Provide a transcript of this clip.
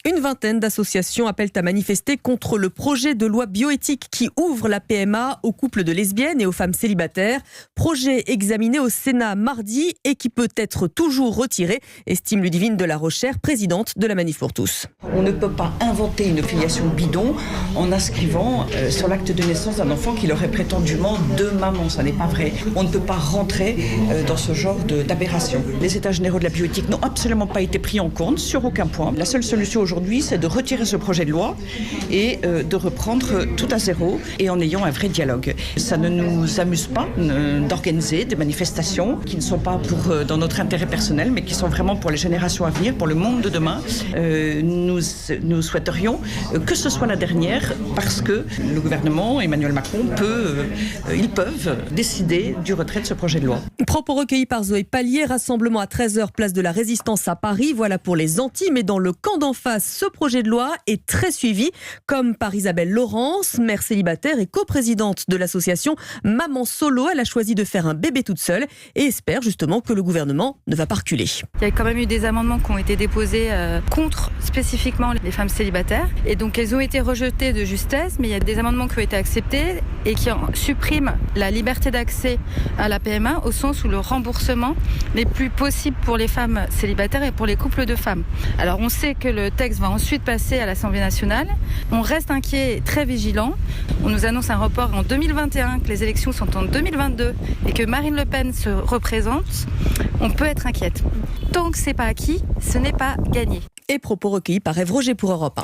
Une vingtaine d'associations appellent à manifester contre le projet de loi bioéthique qui ouvre la PMA aux couples de lesbiennes et aux femmes célibataires. Projet examiné au Sénat mardi et qui peut être toujours retiré, estime Ludivine de la Rochère, présidente de la Manif pour tous. On ne peut pas inventer une filiation bidon en inscrivant sur l'acte de naissance d'un enfant qu'il aurait prétendument deux mamans. Ça n'est pas vrai. On ne peut pas rentrer dans ce genre d'aberration. Les états généraux de la bioéthique n'ont absolument pas été pris en compte sur aucun point. La seule solution aujourd'hui, c'est de retirer ce projet de loi et de reprendre tout à zéro et en ayant un vrai dialogue. Ça ne nous amuse pas d'organiser des manifestations qui ne sont pas dans notre intérêt personnel, mais qui sont vraiment pour les générations à venir, pour le monde de demain. Nous souhaiterions que ce soit la dernière parce que le gouvernement, Emmanuel Macron, ils peuvent décider du retrait de ce projet de loi. Propos recueillis par Zoé Pallier, rassemblement à 13h, place de la Résistance à Paris. Voilà pour les anti, mais dans le camp d'en face, ce projet de loi est très suivi, comme par Isabelle Laurence, mère célibataire et coprésidente de l'association Maman Solo. Elle a choisi de faire un bébé toute seule et espère justement que le gouvernement ne va pas reculer. Il y a quand même eu des amendements qui ont été déposés contre spécifiquement les femmes célibataires et donc elles ont été rejetées de justesse, mais il y a des amendements qui ont été acceptés et qui suppriment la liberté d'accès à la PMA au sens où le remboursement n'est plus possible pour les femmes célibataires et pour les couples de femmes. Alors on sait que le texte va ensuite passer à l'Assemblée nationale. On reste inquiet et très vigilant. On nous annonce un report en 2021, que les élections sont en 2022 et que Marine Le Pen se représente. On peut être inquiète. Tant que c'est pas acquis, ce n'est pas gagné. Et propos recueillis par Ève Roger pour Europe 1.